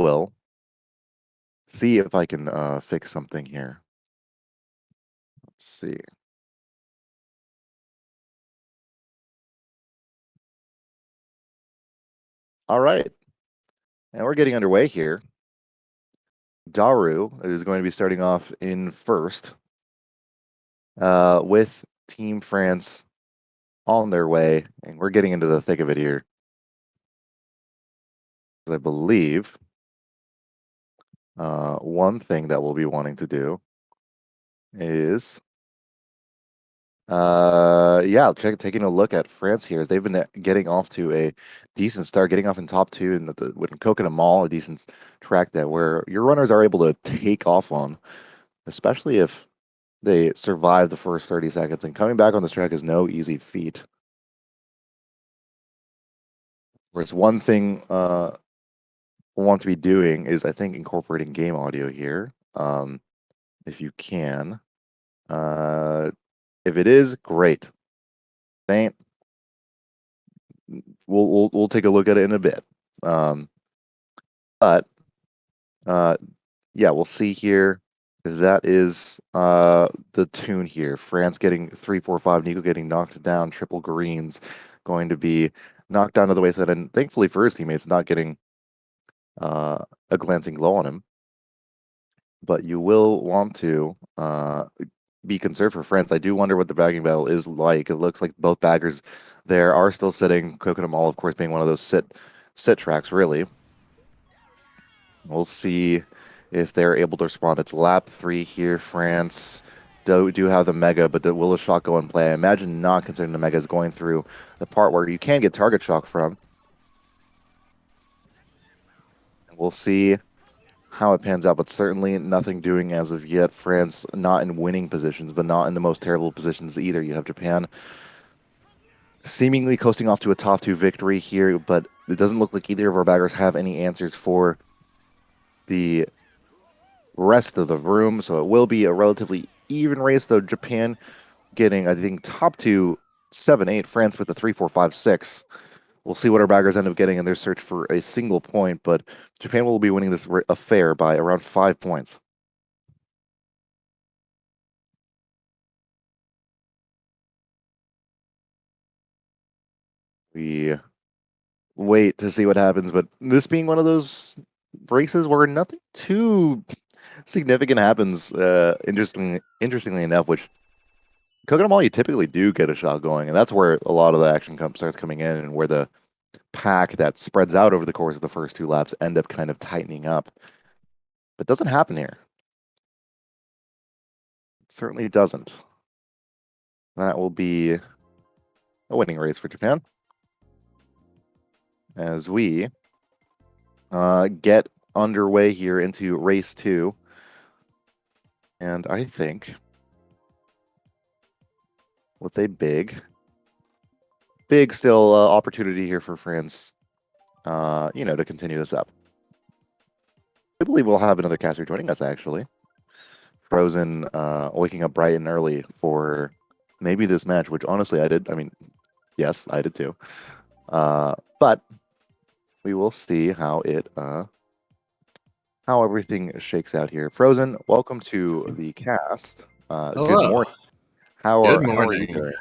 will see if I can fix something here. Let's see. All right. And we're getting underway here. Daru is going to be starting off in first with Team France on their way. And we're getting into the thick of it here. I believe one thing that we'll be wanting to do is taking a look at France here. They've been getting off to a decent start, getting off in top two in with Coconut Mall, a decent track that where your runners are able to take off on, especially if they survive the first 30 seconds. And coming back on this track is no easy feat. Whereas one thing we'll want to be doing is, I think, incorporating game audio here, if you can. If it is, great. If it ain't, we'll take a look at it in a bit. But yeah, we'll see here. That is the tune here. France getting 3-4-5, Nico getting knocked down, triple greens going to be knocked down to the wayside, and thankfully for his teammates, not getting a glancing glow on him. But you will want to be concerned for France. I do wonder what the bagging battle is like. It looks like both baggers there are still sitting. Coconut Mall, of course, being one of those sit tracks, really. We'll see if they're able to respond. It's lap 3 here. France do have the Mega, but will a shot go in play? I imagine not, considering the Mega is going through the part where you can get target shock from. We'll see how it pans out, but certainly nothing doing as of yet. France not in winning positions, but not in the most terrible positions either. You have Japan seemingly coasting off to a top 2 victory here, but it doesn't look like either of our baggers have any answers for the rest of the room, so it will be a relatively even race, though Japan getting, I think, top 2, 7-8, France with the 3-4-5-6. We'll see what our baggers end up getting in their search for a single point, but Japan will be winning this affair by around 5 points. We wait to see what happens, but this being one of those races where nothing too significant happens, interestingly enough, which Coconut Mall, you typically do get a shot going, and that's where a lot of the action starts coming in, and where the pack that spreads out over the course of the first 2 laps end up kind of tightening up. But it doesn't happen here. It certainly doesn't. That will be a winning race for Japan, as we get underway here into race 2. And I think with a big still opportunity here for France, to continue this up. I believe we'll have another caster joining us, actually. Frozen waking up bright and early for maybe this match, which honestly I did. I mean, yes, I did too. But we will see how everything shakes out here. Frozen, welcome to the cast. Hello. Good morning. How are you doing?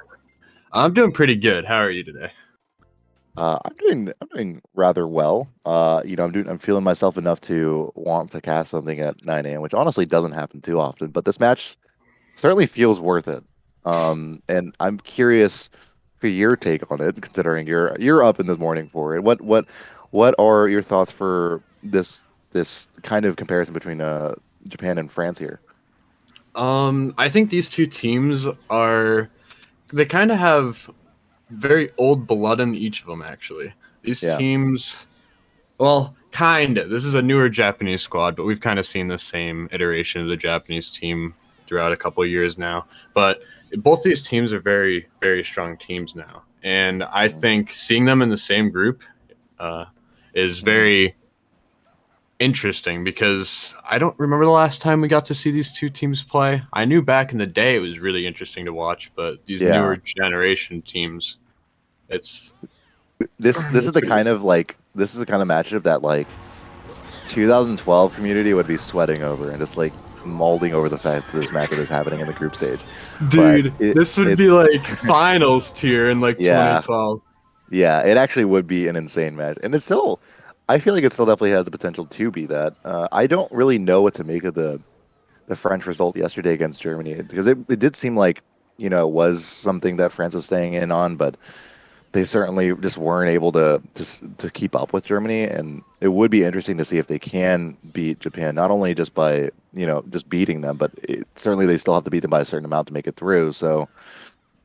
I'm doing pretty good. How are you today? I'm doing rather well. I'm feeling myself enough to want to cast something at 9 a.m., which honestly doesn't happen too often. But this match certainly feels worth it. And I'm curious for your take on it, considering you're up in the morning for it. What are your thoughts for this kind of comparison between Japan and France here? I think these two teams they kind of have very old blood in each of them, actually. These teams, well, kind of. This is a newer Japanese squad, but we've kind of seen the same iteration of the Japanese team throughout a couple of years now. But both these teams are very, very strong teams now. And I think seeing them in the same group is very interesting, because I don't remember the last time we got to see these two teams play. I knew back in the day it was really interesting to watch, but these newer generation teams, this is the kind of matchup that, like, 2012 community would be sweating over and just like molding over the fact that this matchup is happening in the group stage. But Dude, this would it's be like finals tier in like yeah, 2012. yeah, it actually would be an insane match, and it's still. I feel like it still definitely has the potential to be that. I don't really know what to make of the French result yesterday against Germany because it did seem like it was something that France was staying in on, but they certainly just weren't able to keep up with Germany, and it would be interesting to see if they can beat Japan, not only just by just beating them, but certainly they still have to beat them by a certain amount to make it through. So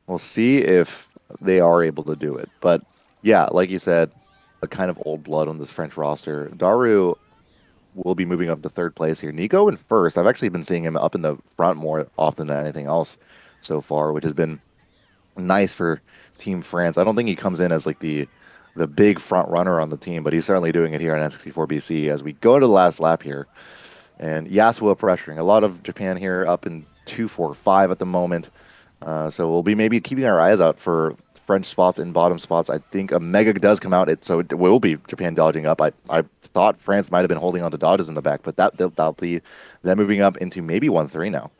we'll see if they are able to do it. But yeah, like you said, a kind of old blood on this French roster. Daru will be moving up to third place here. Nico in first. I've actually been seeing him up in the front more often than anything else so far, which has been nice for Team France. I don't think he comes in as like the big front runner on the team, but he's certainly doing it here on N64 BC as we go to the last lap here. And Yasuo pressuring a lot of Japan here up in 2-4-5 at the moment. So we'll be maybe keeping our eyes out for French spots and bottom spots. I think a Mega does come out, so it will be Japan dodging up. I thought France might have been holding on to dodges in the back, but that'll be them moving up into maybe 1-3 now.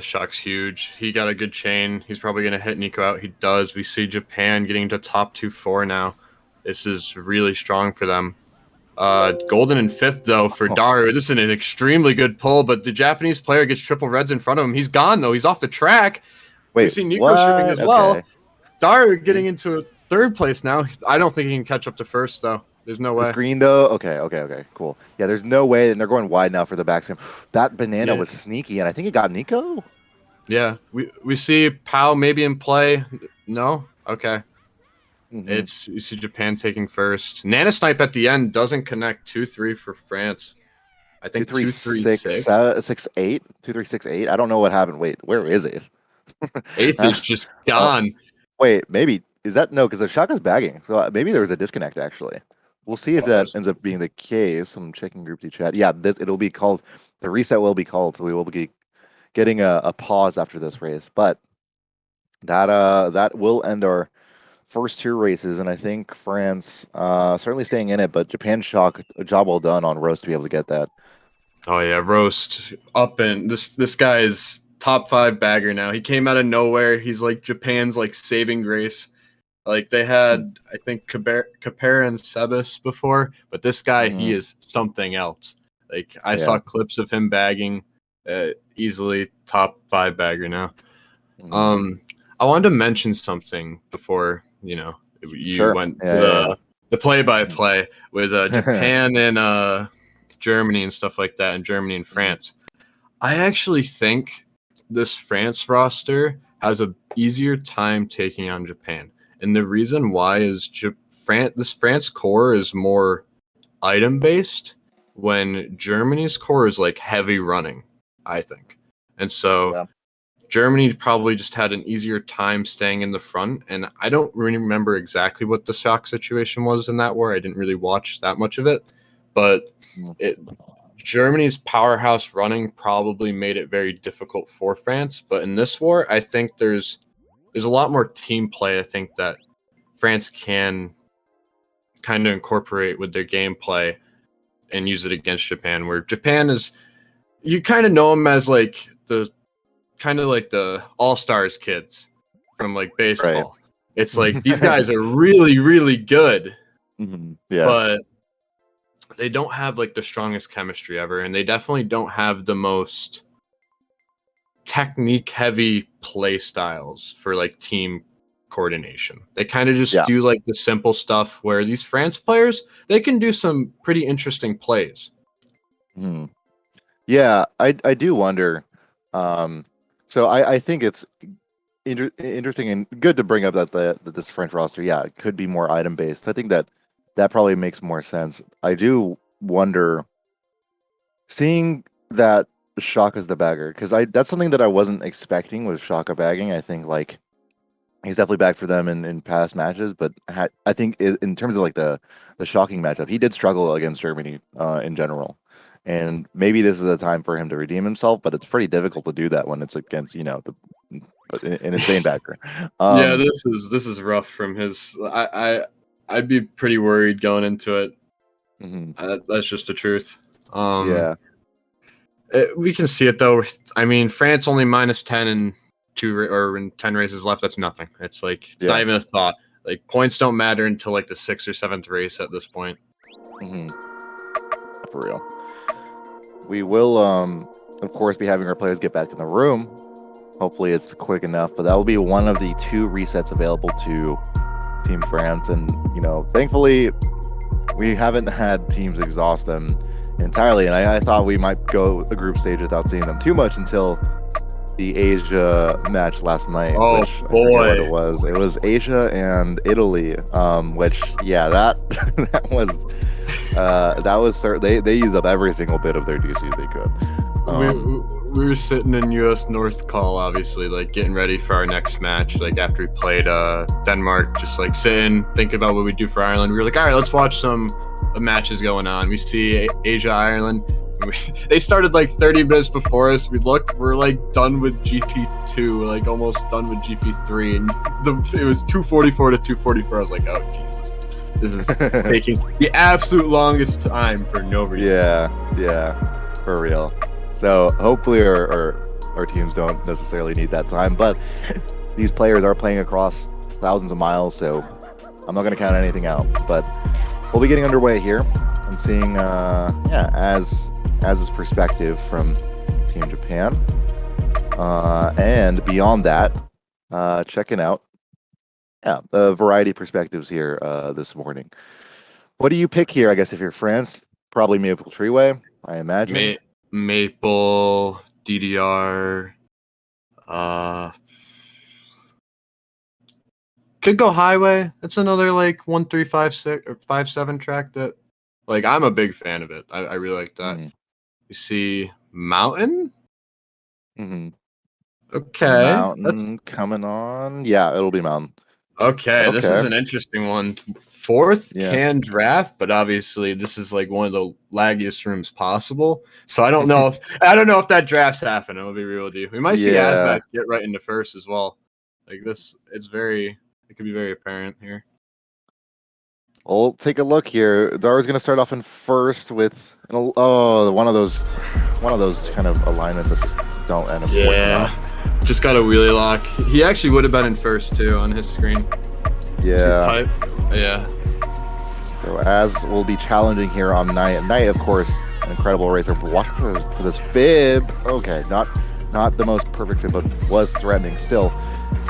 Shock's huge. He got a good chain. He's probably going to hit Nico out. He does. We see Japan getting to top 2-4 now. This is really strong for them. Golden in fifth, though, for Daru. This is an extremely good pull, but the Japanese player gets triple reds in front of him. He's gone, though. He's off the track. Wait, We see Nico what? streaming as Okay. well. Daru getting into third place now. I don't think he can catch up to first, though. There's no way. This green, though? Okay, cool. Yeah, there's no way, and they're going wide now for the back. That banana was sneaky, and I think it got Nico? Yeah, we see Pau maybe in play. No? Okay. Mm-hmm. You see Japan taking first. Nana Snipe at the end doesn't connect 2-3 for France. I think 2-3-6. 2-3-6-8? 2-3-6-8? I don't know what happened. Wait, where is it? Eighth is just gone. Wait, maybe is that no? Because the shotgun's bagging, so maybe there was a disconnect. Actually, we'll see if that ends up being the case. I'm checking group T chat. Yeah, it'll be called. The reset will be called, so we will be getting a pause after this race. But that will end our first two races, and I think France certainly staying in it. But Japan shock, a job well done on Rose to be able to get that. Oh yeah, Roast up and this guy is top 5 bagger now. He came out of nowhere. He's like Japan's like saving grace. Like they had, I think Caper and Sebas before, but this guy he is something else. Like I saw clips of him bagging, easily top 5 bagger now. I wanted to mention something before you went to the play-by-play with Japan and Germany and stuff like that, and Germany and France. I actually think this France roster has a easier time taking on Japan, and the reason why is this France core is more item based, when Germany's core is like heavy running, I think, and so. Germany probably just had an easier time staying in the front, and I don't really remember exactly what the shock situation was in that war. I didn't really watch that much of it, but Germany's powerhouse running probably made it very difficult for France. But in this war, I think there's a lot more team play. I think that France can kind of incorporate with their gameplay and use it against Japan, where Japan is, you kind of know them as like the all-stars kids from like baseball. Right. It's like these guys are really, really good. Yeah. But they don't have like the strongest chemistry ever, and they definitely don't have the most technique-heavy play styles for like team coordination. They kind of just do like the simple stuff, where these France players, they can do some pretty interesting plays. Yeah, I do wonder. So I think it's interesting and good to bring up that this French roster, it could be more item based. I think that probably makes more sense. I do wonder, seeing that Shaka's the bagger, because that's something that I wasn't expecting with Shaka bagging. I think like he's definitely back for them in past matches, but I think in terms of like the shocking matchup, he did struggle against Germany in general. And maybe this is a time for him to redeem himself, but it's pretty difficult to do that when it's against an insane backer. Yeah, this is rough from his. I'd be pretty worried going into it. That's just the truth. Yeah. We can see it though. I mean, France only -10 in in 10 races left. That's nothing. It's like it's not even a thought. Like points don't matter until like the 6th or 7th race at this point. For real. We will, of course, be having our players get back in the room. Hopefully, it's quick enough, but that will be one of the 2 resets available to Team France. And thankfully, we haven't had teams exhaust them entirely. And I thought we might go a group stage without seeing them too much until the Asia match last night. Oh which boy, I forget what it was. It was Asia and Italy. Which that they used up every single bit of their DCs they could. We were sitting in US North call, obviously, like getting ready for our next match. Like after we played Denmark, just like sitting, thinking about what we do for Ireland. We were like, all right, let's watch some matches going on. We see Asia, Ireland. They started like 30 minutes before us. We're like done with GP2, like almost done with GP3, and it was 244 to 244. I was like, oh Jesus, this is taking the absolute longest time for no reason. Yeah, for real. So hopefully our teams don't necessarily need that time, but these players are playing across thousands of miles, so I'm not going to count anything out. But we'll be getting underway here and seeing, as his perspective from Team Japan, and beyond that, checking out, a variety of perspectives here this morning. What do you pick here? I guess if you're France, probably Maple Treeway, I imagine. Maple, DDR, could go Highway. It's another like 1356 or 57 track that, like, I'm a big fan of it. I really like that. You see Mountain. Okay, Mountain coming on. Yeah, it'll be Mountain. Okay, this is an interesting one. 4th can draft, but obviously this is like one of the laggiest rooms possible. So I don't know if that draft's happening. I'll be real with you. We might see Asbat get right into 1st as well. Like this, it could be very apparent here. We'll take a look here. Dara's going to start off in 1st with one of those kind of alignments that just don't end up working out. Just got a wheelie lock. He actually would have been in 1st too on his screen. Yeah. Yeah. So as we'll be challenging here on Knight. Knight, of course, an incredible racer. But watch for this fib. Okay, not the most perfect fib, but was threatening still.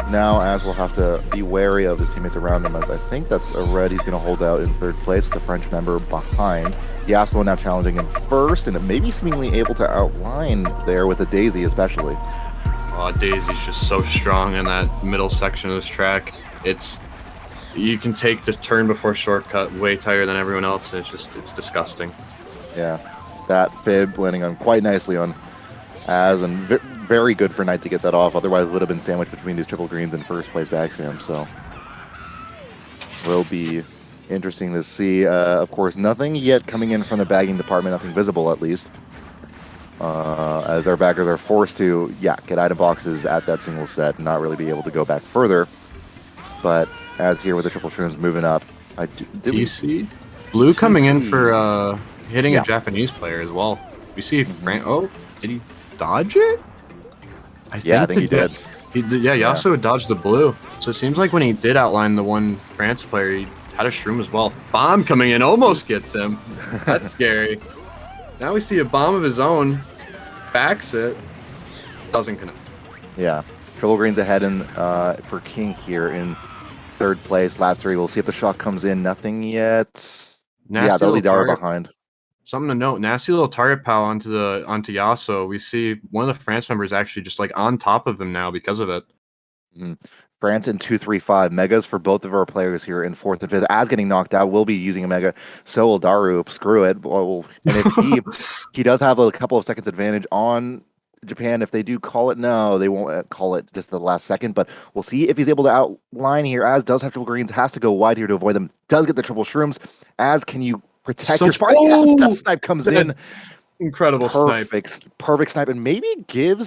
Now, as we'll have to be wary of his teammates around him, as I think that's already he's going to hold out in 3rd place with the French member behind. Yasuo now challenging in 1st, and it may be seemingly able to outline there with a Daisy especially. Daisy's just so strong in that middle section of this track. You can take the turn before shortcut way tighter than everyone else, and it's disgusting. Yeah, that fib landing on quite nicely on Az, and very good for Knight to get that off. Otherwise, it would have been sandwiched between these triple greens in 1st place back spam. So, will be interesting to see. Of course, nothing yet coming in from the bagging department, nothing visible at least. As our backers are forced to, get item boxes at that single set and not really be able to go back further. But as here with the triple shrooms moving up, TC? Blue coming in for hitting a Japanese player as well. We see Frank. Oh, did he dodge it? I think he did. Yasuo dodged the blue. So it seems like when he did outline the one France player, he had a shroom as well. Bomb coming in almost gets him. That's scary. Now we see a bomb of his own, backs it, doesn't connect. Yeah, triple greens ahead for King here in 3rd place, lap 3. We'll see if the shot comes in. Nothing yet. That'll be Dara behind. Something to note: nasty little target pow onto Yasuo. We see one of the France members actually just like on top of him now because of it. France in 2-3-5 megas for both of our players here in 4th and 5th. As getting knocked out, will be using a mega. So will Daru. Screw it. And if he does have a couple of seconds advantage on Japan, if they do call it, no, they won't call it just the last second. But we'll see if he's able to outline here. As does have triple greens, has to go wide here to avoid them. Does get the triple shrooms. As can you protect your spot? Yes, that snipe comes in. Incredible snipe. Perfect snipe. And maybe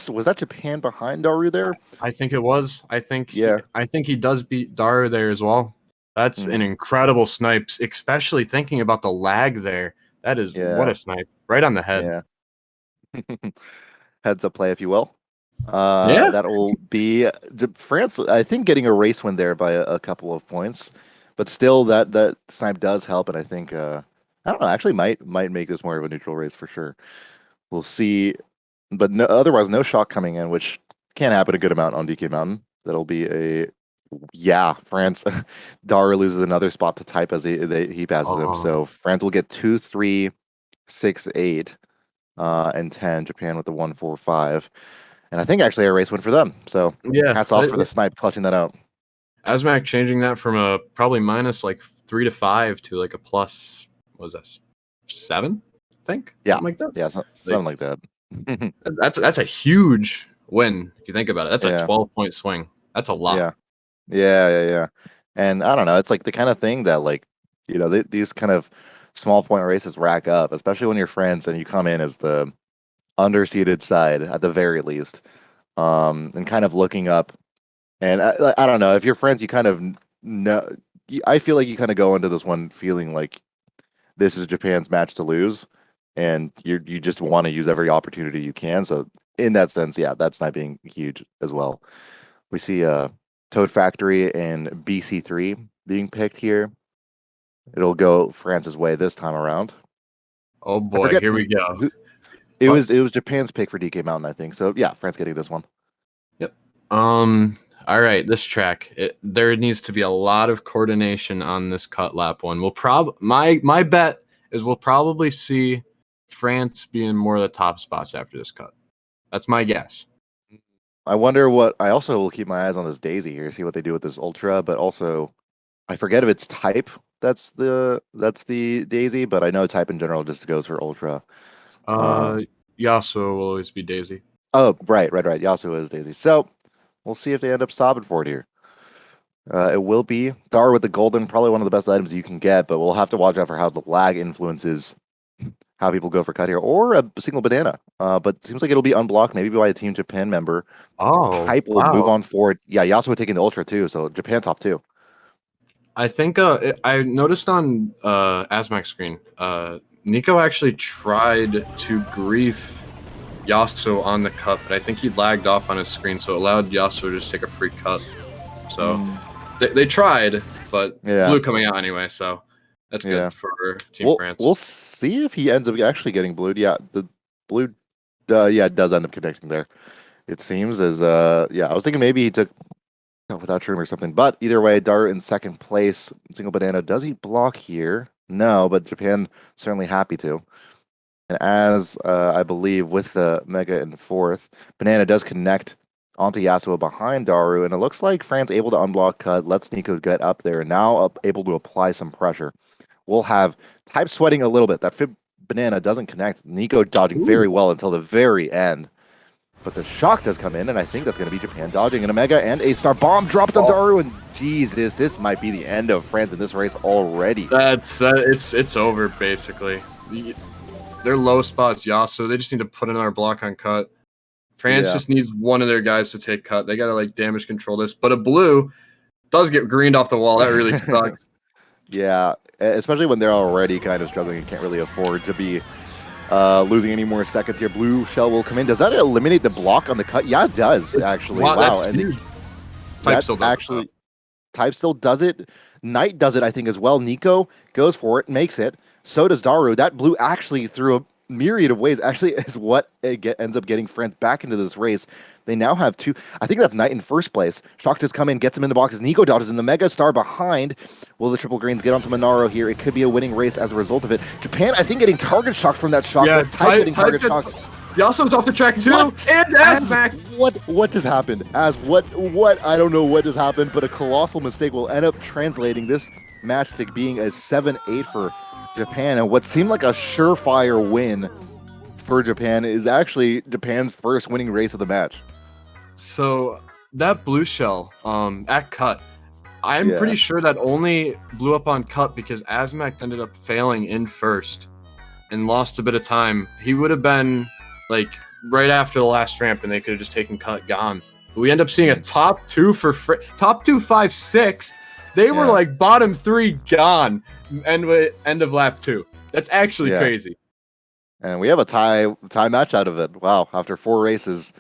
was that Japan behind Daru there? I think it was. I think he does beat Daru there as well. That's an incredible snipe, especially thinking about the lag there. That is what Yeah, a snipe. Right on the head. yeah. Heads up play, if you will. Yeah. That will be France, I think, getting a race win there by a couple of points, but still, that snipe does help, and I think I don't know, actually might make this more of a neutral race for sure. We'll see, but no, otherwise, no shock coming in, which can happen a good amount on DK Mountain. That'll be a yeah, France. Dara loses another spot to type as he passes him, Oh, so France will get 2, 3, 6, 8, and 10. Japan with the 1, 4, 5. And I think actually a race win for them. So yeah. hats off for the snipe clutching that out. Asmac changing that from a probably minus like 3 to 5 to like a plus, what was that, 7? I think Yeah, something like that. yeah, something like that. That's a huge win if you think about it. That's a Yeah, 12-point swing. That's a lot. yeah, yeah. And I don't know, it's like the kind of thing that like these kind of small point races rack up, especially when you're friends and you come in as the underseeded side at the very least, and kind of looking up. And I don't know if you're friends, you kind of know. I feel like you kind of go into this one feeling like this is Japan's match to lose, and you just want to use every opportunity you can. So in that sense, yeah, that's not being huge as well. We see Toad Factory and BC3 being picked here. It'll go France's way this time around. Oh I boy, forget here we go. who it What? was. It was Japan's pick for DK Mountain, I think. So yeah, France getting this one. Yep. All right, this track. There needs to be a lot of coordination on this cut lap one. We'll my bet is we'll probably see France be in more of the top spots after this cut. That's my guess. I wonder what. I also will keep my eyes on this Daisy here, see what they do with this Ultra. But also, I forget if it's type that's the Daisy, but I know type in general just goes for Ultra. Um, Uh, Yasuo will always be Daisy. oh, right. Yasuo is Daisy. So we'll see if they end up stopping for it here. It will be Dar with the golden, probably one of the best items you can get, but we'll have to watch out for how the lag influences how people go for cut here, or a single banana. But it seems like it'll be unblocked, maybe by a Team Japan member. Oh Type will move wow! on forward. Yeah, Yasuo taking the Ultra too, so Japan top two. I think I noticed on Asmac's screen, Nico actually tried to grief Yasuo on the cut, but I think he lagged off on his screen, so it allowed Yasuo to just take a free cut. So they tried, but Yeah, blue coming out anyway, so that's yeah. good for Team France. We'll see if he ends up actually getting blued. Yeah, the blue, yeah, it does end up connecting there. It seems as yeah, I was thinking maybe he took without trim or something, but either way, Dart in second place. Single banana, does he block here? No, but Japan certainly happy to. And as I believe with the Mega in fourth, Banana does connect onto Yasuo behind Daru, and it looks like France able to unblock cut, lets Nico get up there, and now able to apply some pressure. We'll have Type sweating a little bit. That Fib Banana doesn't connect. Nico dodging very well until the very end. But the shock does come in, and I think that's going to be Japan dodging. And a Mega and a Star Bomb dropped on Daru, and Jesus, this might be the end of France in this race already. That's it's over basically. Their low spots Yasuo. They just need to put another block on cut. France just needs one of their guys to take cut. They gotta like damage control this. But a blue does get greened off the wall. That really sucks. Yeah, especially when they're already kind of struggling and can't really afford to be losing any more seconds here. Blue shell will come in. Does that eliminate the block on the cut? Yeah, it does actually. Wow, That's and huge. Type still does actually. Type still does it. Knight does it, I think, as well. Nico goes for it, makes it. So does Daru. That blue actually, through a myriad of ways, actually is what ends up getting France back into this race. They now have two. I think that's Knight in first place. Shock does come in, gets him in the boxes. Nico dodges in the Mega Star behind. Will the triple greens get onto Monaro here? It could be a winning race as a result of it. Japan, I think, getting target shocked from that shock. Yeah, Type getting target shocked. Yasuo's off the track too. What? And Asmac. What just happened? As what I don't know what just happened, but a colossal mistake will end up translating this match to being a 7-8 for Japan, and what seemed like a surefire win for Japan is actually Japan's first winning race of the match. So that blue shell at cut, I'm pretty sure that only blew up on cut because Asmac ended up failing in first and lost a bit of time. He would have been like right after the last ramp, and they could have just taken cut gone. But we end up seeing a top two for top 2, 5, 6. They were Yeah. like bottom 3 gone. End of lap 2. That's actually Yeah. crazy. And we have a tie match out of it. Wow. After 4 races,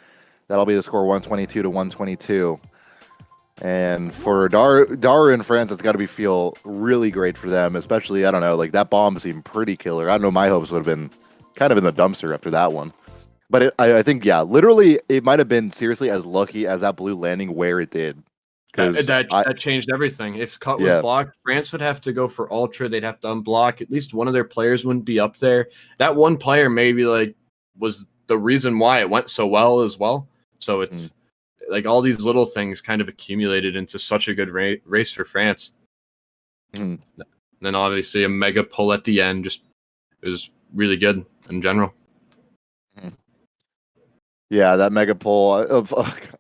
that'll be the score 122 to 122. And for Dar in France, that's got to be feel really great for them, especially, I don't know, like that bomb seemed pretty killer. I don't know, my hopes would have been kind of in the dumpster after that one. But I think, yeah, literally, it might have been seriously as lucky as that blue landing where it did. Because That changed everything. If cut was yeah, blocked, France would have to go for ultra. They'd have to unblock. At least one of their players wouldn't be up there. That one player maybe like was the reason why it went so well as well. So it's like all these little things kind of accumulated into such a good race for France. Mhm. And then obviously a mega pull at the end. Just it was really good in general. Mhm. Yeah, that mega pole of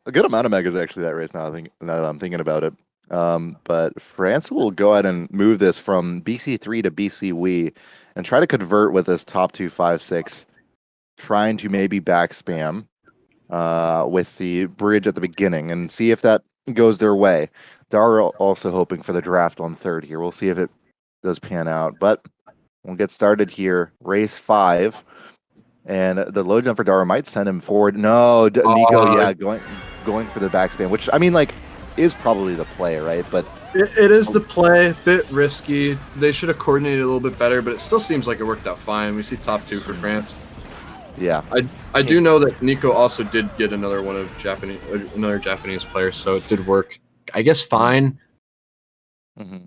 a good amount of megas actually that race. Now that I'm thinking about it. But France will go ahead and move this from BC3 to BC Wii and try to convert with this top 256, trying to maybe back spam with the bridge at the beginning and see if that goes their way. Dara also hoping for the draft on third here. We'll see if it does pan out. But we'll get started here. Race 5. And the low jump for Dara might send him forward. No, Nico, Uh, yeah, going for the backspin, which I mean, like, is probably the play, right? But it is the play, a bit risky. They should have coordinated a little bit better, but it still seems like it worked out fine. We see top 2 for France. yeah, I do know that Nico also did get another Japanese player, so it did work. I guess fine. mm-hmm.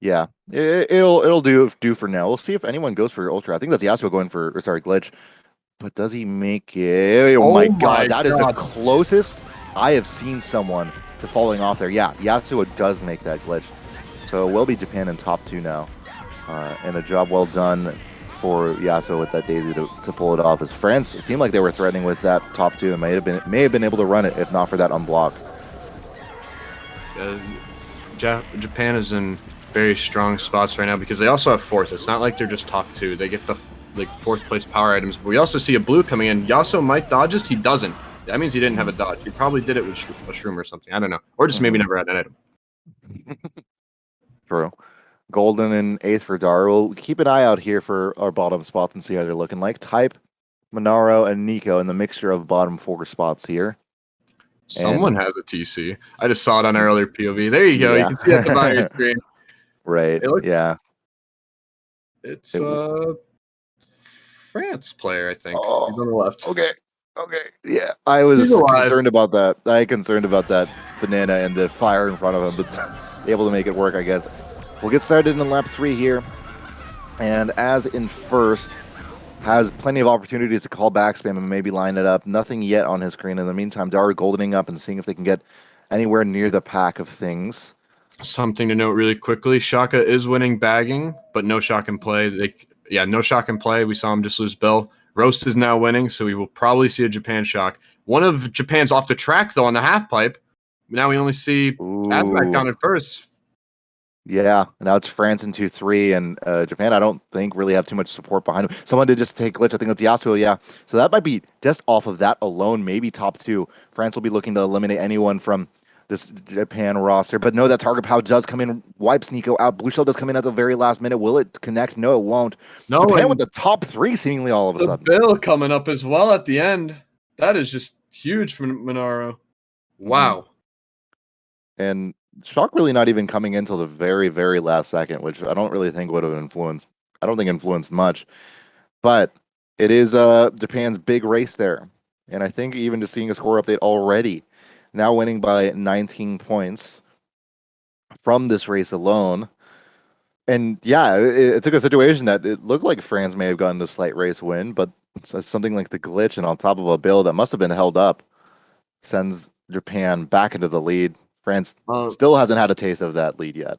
Yeah, it'll do for now. We'll see if anyone goes for ultra. I think that's Yasuo going for, or sorry, glitch. But does he make it? Oh my Oh god, my that is the god! closest I have seen someone to falling off there. Yeah, Yasuo does make that glitch. So it will be Japan in top 2 now. And a job well done for Yasuo with that daisy to pull it off. As France, it seemed like they were threatening with that top 2 and may have been able to run it if not for that unblock. Uh, Japan is in very strong spots right now because they also have fourth. It's not like they're just top 2. They get the like 4th place power items. But we also see a blue coming in. Yasuo might dodge this. He doesn't. That means he didn't have a dodge. He probably did it with a shroom or something. I don't know. Or just maybe never had an item. True. Golden in 8th for Dara. We'll keep an eye out here for our bottom spots and see how they're looking like. Type, Monaro, and Nico in the mixture of bottom 4 spots here. Someone has a TC. I just saw it on earlier POV. There you go. You Yeah. can see it at the bottom of your screen. Right. Yeah. It's It, France player, I think. He's oh, on the left. okay. Okay. Yeah. I He's was alive. concerned about that. Concerned about that banana and the fire in front of him, but able to make it work, I guess. We'll get started in lap 3 here. And as in first, has plenty of opportunities to call back spam and maybe line it up. Nothing yet on his screen. In the meantime, Daru goldening up and seeing if they can get anywhere near the pack of things. Something to note really quickly: Shaka is winning bagging, but no shock and play. No shock and play. We saw him just lose Bill. Roast is now winning, so we will probably see a Japan shock. One of Japan's off the track though on the half pipe. Now we only see Azmac Ooh. counted first. Yeah, now it's France in 2-3, and Japan, I don't think really have too much support behind them. Someone did just take glitch. I think that's Yasuo, yeah. So that might be just off of that alone, maybe top 2. France will be looking to eliminate anyone from this Japan roster. But no, that target power does come in, wipes Nico out. Blue Shell does come in at the very last minute. Will it connect? No, it won't. No, Japan with and the top 3 seemingly all of a the sudden. Bill coming up as well at the end. That is just huge for Monaro. Wow. And shock really not even coming in till the very, very last second, which I don't really think would have influenced. I don't think influenced much. But it is Japan's big race there. And I think even just seeing a score update already, now winning by 19 points from this race alone. And yeah, it took a situation that it looked like France may have gotten the slight race win, but something like the glitch and on top of a build that must have been held up sends Japan back into the lead. France still hasn't had a taste of that lead yet.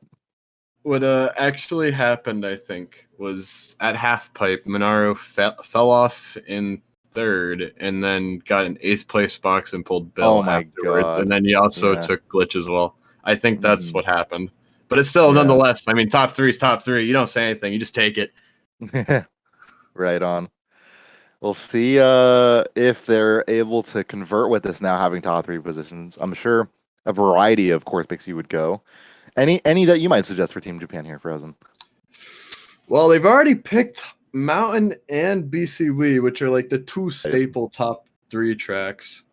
What actually happened, I think, was at half pipe, Monaro fell off in third and then got an 8th place box and pulled Bill afterwards. God. And then he also Yeah. took glitch as well. I think that's what happened. But it's still, nonetheless, I mean, top 3 is top 3. You don't say anything. You just take it. Right on. We'll see if they're able to convert with this now having top 3 positions. I'm sure a variety of course picks you would go. Any that you might suggest for Team Japan here, Frozen? Well, they've already picked Mountain and BCW, which are like the two staple top 3 tracks.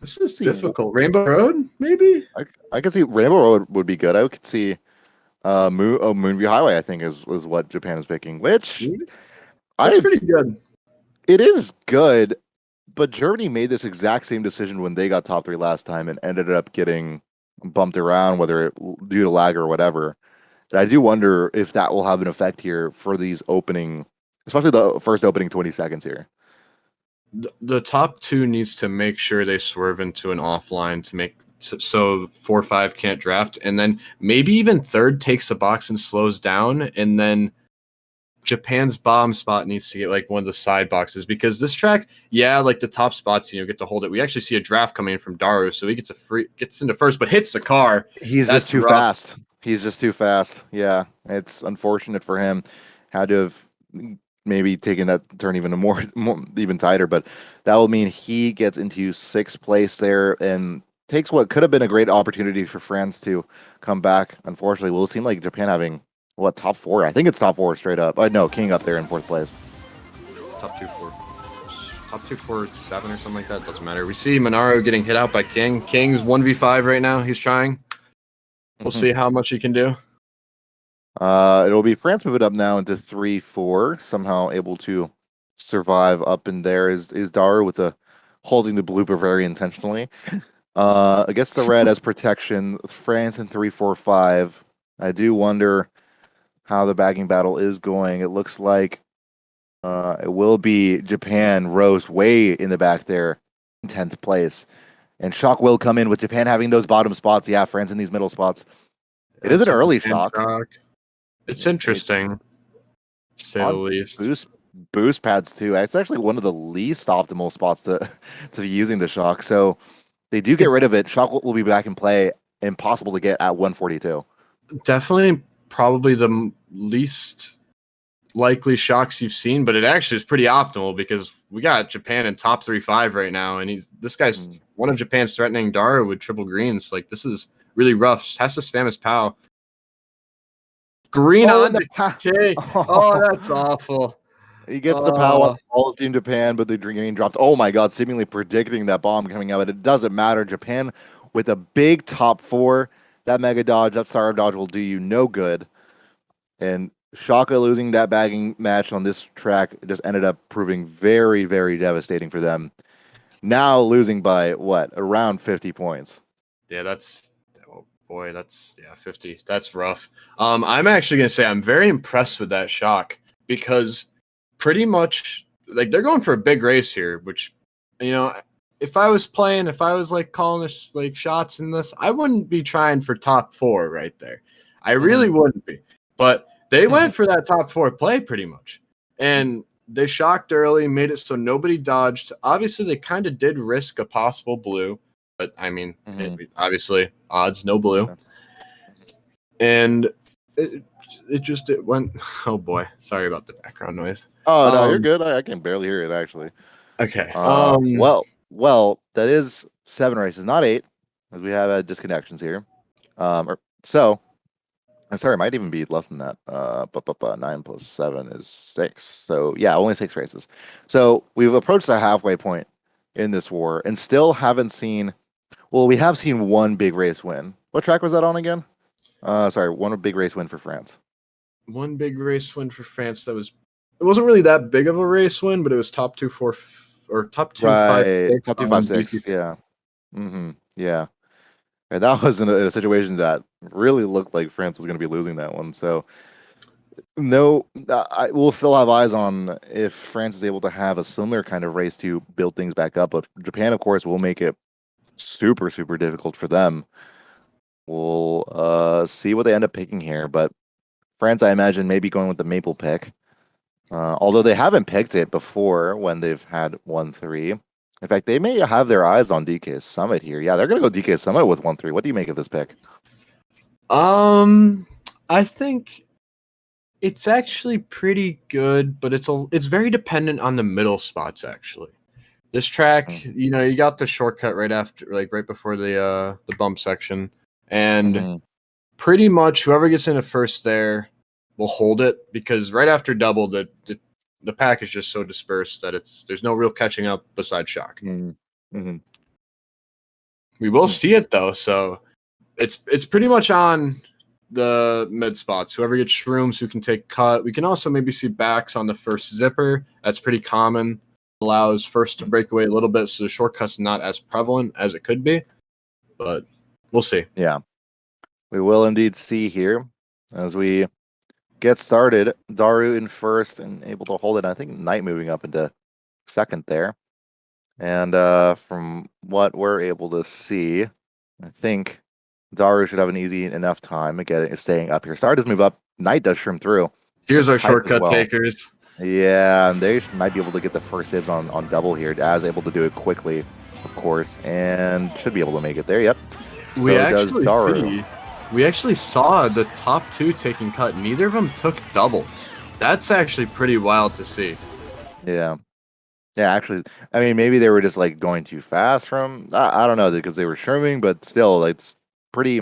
This is See, difficult. Rainbow Road, maybe? I could see Rainbow Road would be good. I could see Moonview Highway, I think is what Japan is picking, which That's I've pretty good. it is good, but Germany made this exact same decision when they got top 3 last time and ended up getting bumped around, whether due to lag or whatever. And I do wonder if that will have an effect here for these opening, especially the first opening 20 seconds here. The top 2 needs to make sure they swerve into an offline to make so 4-5 can't draft, and then maybe even third takes the box and slows down, and then Japan's bottom spot needs to get like one of the side boxes, because this track, like the top spots, get to hold it. We actually see a draft coming in from Daru, so he gets into first, but hits the car. He's That's just too rough. fast. He's just too fast. Yeah, it's unfortunate for him. Had to have maybe taken that turn even more even tighter, but that will mean he gets into 6th place there and takes what could have been a great opportunity for France to come back. Unfortunately, will it seem like Japan having top 4? I think it's top 4 straight up. No, King up there in 4th place. Top 2 4 7 or something like that. Doesn't matter. We see Monaro getting hit out by King. King's 1v5 right now. He's trying. We'll see how much he can do. It'll be France moving up now into 3-4, somehow able to survive up in there. Is Daru with the holding the blooper very intentionally. Against the red as protection, France in 3-4-5. I do wonder how the bagging battle is going. It looks like it will be Japan rose way in the back there in 10th place. And shock will come in with Japan having those bottom spots. Yeah, France in these middle spots. It is an early shock. It's interesting, to say the least. Boost pads too. It's actually one of the least optimal spots to be using the shock. So they do get rid of it. Shock will be back in play. Impossible to get at 142. Definitely, probably the least likely shocks you've seen, but it actually is pretty optimal because we got Japan in top 3-5 right now, and this guy's one of Japan's threatening Daru with triple greens. Like, this is really rough. Just has to spam his POW. Green on the K. Oh, that's awful. He gets the POW on all of Team Japan, but the green dropped. Oh my god, seemingly predicting that bomb coming out, but it doesn't matter. Japan with a big top 4. That mega dodge, that star dodge will do you no good. And Shaka losing that bagging match on this track just ended up proving very, very devastating for them. Now losing by around 50 points. Yeah, that's 50. That's rough. I'm actually gonna say I'm very impressed with that shock because pretty much like they're going for a big race here, which if I was like calling this like shots in this, I wouldn't be trying for top 4 right there. I really wouldn't be. But they went for that top 4 play pretty much. And they shocked early, made it so nobody dodged. Obviously, they kind of did risk a possible blue, but I mean, obviously, odds, no blue. And it went. Oh boy, sorry about the background noise. Oh no, you're good. I can barely hear it actually. Okay. Well, that is 7 races, not 8, as we have disconnections here. So I'm sorry, it might even be less than that. 9 plus 7 is 6. So yeah, only 6 races. So we've approached the halfway point in this war and still haven't seen. Well, we have seen one big race win. What track was that on again? Sorry, one big race win for France. One big race win for France. It wasn't really that big of a race win, but it was top 2 4 or top 2 5 6. Top 2 5 6. Yeah. Yeah. And that was in a situation that really looked like France was going to be losing that one. So, no, we'll still have eyes on if France is able to have a similar kind of race to build things back up. But Japan, of course, will make it super, super difficult for them. We'll see what they end up picking here. But France, I imagine, maybe going with the maple pick. Although they haven't picked it before when they've had 1-3. In fact, they may have their eyes on DK Summit here. Yeah, they're going to go DK Summit with 1-3. What do you make of this pick? I think it's actually pretty good, but it's very dependent on the middle spots actually, This track, Mm-hmm. you got the shortcut right after, like right before the bump section, and Mm-hmm. pretty much whoever gets in at first there will hold it because right after double, the pack is just so dispersed that there's no real catching up besides shock. Mm-hmm. We will see it though, so it's pretty much on the mid spots. Whoever gets shrooms, who can take cut. We can also maybe see backs on the first zipper. That's pretty common. Allows first to break away a little bit, so the shortcut's not as prevalent as it could be. But we'll see. Yeah, we will indeed see here as we get started. Daru in first and able to hold it. I think Knight moving up into second there. And from what we're able to see, I think Daru should have an easy enough time staying up here. Star does move up. Knight does trim through. Here's That's our tight as shortcut well. takers. Yeah, and they might be able to get the first dibs on double here. Daz able to do it quickly, of course, and should be able to make it there. Yep. We So does actually Daru. see. We actually saw the top two taking cut. Neither of them took double. That's actually pretty wild to see. Yeah. Yeah, actually, I mean, maybe they were just like going too fast I don't know, because they were shrimming, but still, it's pretty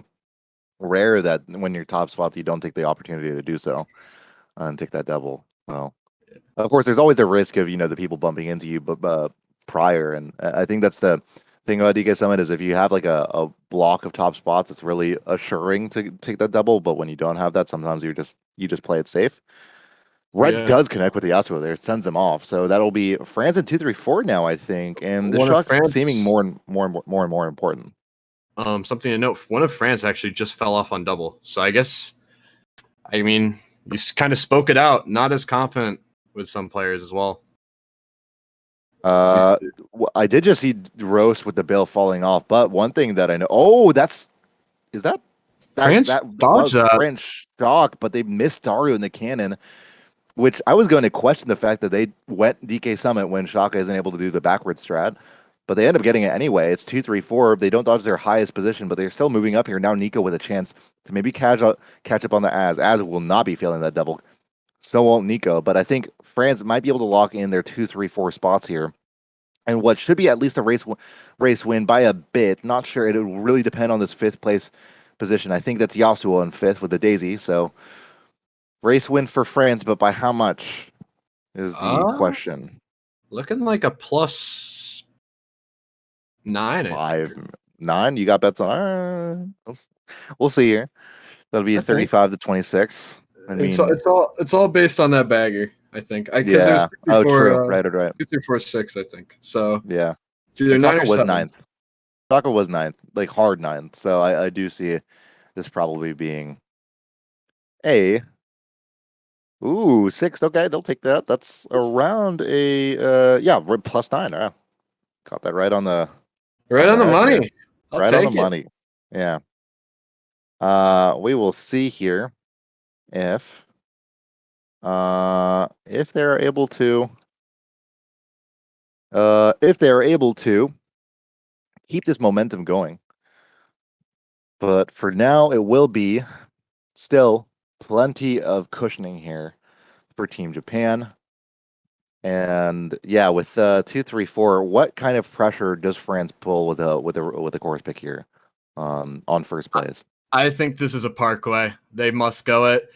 rare that when you're top spot, you don't take the opportunity to do so and take that double. Well, of course, there's always the risk of the people bumping into you, but prior, and I think that's the thing about DK Summit is if you have like a block of top spots, it's really assuring to take that double. But when you don't have that, sometimes you just play it safe. Red Yeah. does connect with the Yasuo there, sends them off. So that'll be France in 2-3-4 now, I think, and the One of shock seeming France. more important. Something to note: one of France actually just fell off on double. So I guess, I mean, you kind of spoke it out. Not as confident with some players as well. Uh, I did just see Roast with the bill falling off, but one thing that I know, is that France that dodged was that. French shock, but they missed Dario in the cannon, which I was going to question the fact that they went DK Summit when Shaka isn't able to do the backward strat, but they end up getting it anyway. It's 2-3-4. They don't dodge their highest position, but they're still moving up here. Now Nico with a chance to maybe catch up on the Az. Az will not be feeling that double. So won't Nico, but I think France might be able to lock in their 2-3-4 spots here. And what should be at least a race win by a bit. Not sure. It will really depend on this fifth place position. I think that's Yasuo in fifth with the Daisy. So race win for France, but by how much is the Uh, question. Looking like a +9, I think. 5-9. You got bets on? We'll see here. That'll be I think 35-26. I mean, it's all based on that bagger. I think because there's yeah. Oh, true. Right, right. 2, 3, 4, 6. I think so. Yeah. It's either And 9 Chaka or was 7. ninth. Chaka was ninth, like hard ninth. So I do see this probably being a sixth. Okay, they'll take that. That's around a yeah, we're +9. Caught that right Right on on the the head there. money. I'll Right on the take it. money. Yeah. We will see here if they're able to keep this momentum going. But for now, it will be still plenty of cushioning here for Team Japan. And yeah, with 2-3-4, what kind of pressure does France pull with a course pick here on first place? I think this is a parkway. They must go it.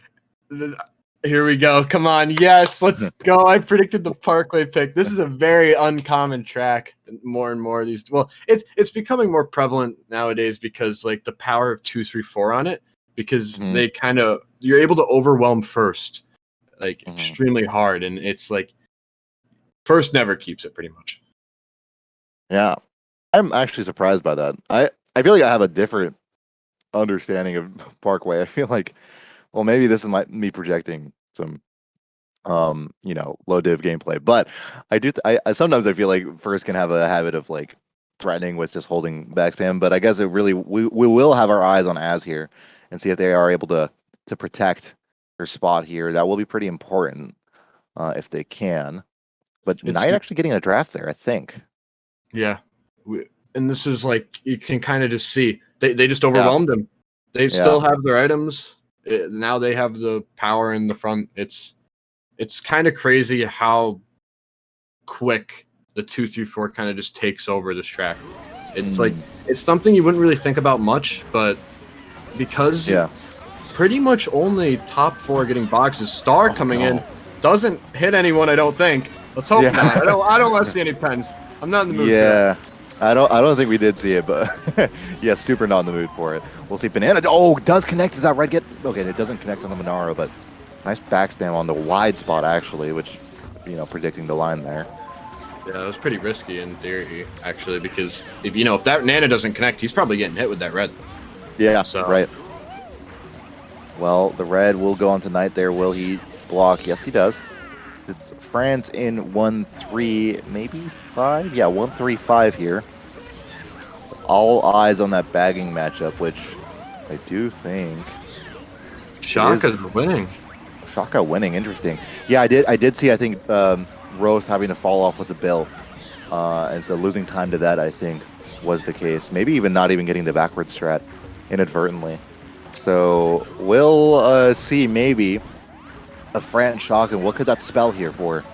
Here we go. Come on. Yes, let's go. I predicted the parkway pick. This is a very uncommon track. More and more of these. Well, it's becoming more prevalent nowadays because like the power of 2, 3, 4 on it. Because Mhm, they kind of you're able to overwhelm first, like mhm. extremely hard, and it's like first never keeps it pretty much. Yeah, I'm actually surprised by that. I feel like I have a different understanding of Parkway. I feel like, well, maybe this is me projecting some low div gameplay. But I sometimes I feel like first can have a habit of like threatening with just holding back spam. But I guess we will have our eyes on Az here and see if they are able to protect their spot here. That will be pretty important if they can. But It's Knight actually getting a draft there, I think. yeah, and this is like you can kind of just see they just Yeah, overwhelmed him. They yeah. still have their items. Now they have the power in the front. It's kind of crazy how quick the 2-3-4 kind of just takes over this track. It's like Mm, it's something you wouldn't really think about much, but because yeah. pretty much only top 4 getting boxes, Star Oh coming in no. doesn't hit anyone. I don't think. Let's hope not. Yeah. I don't want to see any pens. I'm not in the mood for that. Yeah. I don't think we did see it, but yeah, super not in the mood for it. We'll see Banana. Oh, does connect. Does that red get? Okay, it doesn't connect on the Monaro, but nice backspam on the wide spot actually, which predicting the line there. Yeah, it was pretty risky in theory, actually, because if that Nana doesn't connect, he's probably getting hit with that red. Yeah, So right. Well, the red will go on tonight there. Will he block? Yes, he does. It's France in 1-3, maybe 5? Yeah, 1-3-5 here. All eyes on that bagging matchup, which I do think Shaka's winning. Shaka winning. Interesting. Yeah, I did see, I think, Rose having to fall off with the bill. And so losing time to that, I think, was the case. Maybe even not even getting the backward strat inadvertently. So we'll see maybe a France shock, and what could that spell here for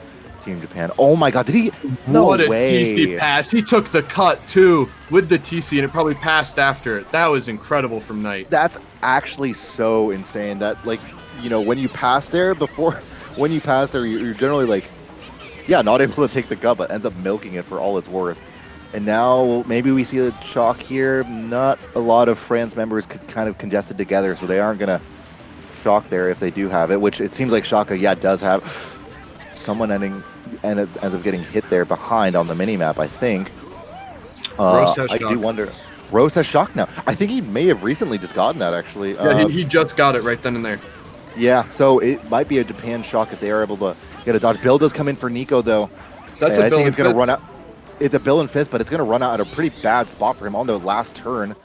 Team Japan? Oh my God, did he? No What a way. TC pass. He took the cut, too, with the TC, and it probably passed after it. That was incredible from Knight. That's actually so insane that, like, when you pass there, when you pass there, you're generally like, yeah, not able to take the gut, but ends up milking it for all it's worth. And now maybe we see a shock here. Not a lot of France members kind of congested together, so they aren't going to shock there if they do have it, which it seems like Shaka, yeah, does have. Someone ends up getting hit there behind on the mini-map, I think. Roast has I shock. do wonder. Rose has shock now. I think he may have recently just gotten that, actually. Yeah, he just got it right then and there. Yeah, so it might be a Japan shock if they are able to get a dodge. Bill does come in for Nico, though. That's And a I Bill think in it's going to fifth. run out. It's a Bill in fifth, but it's going to run out at a pretty bad spot for him on the last turn.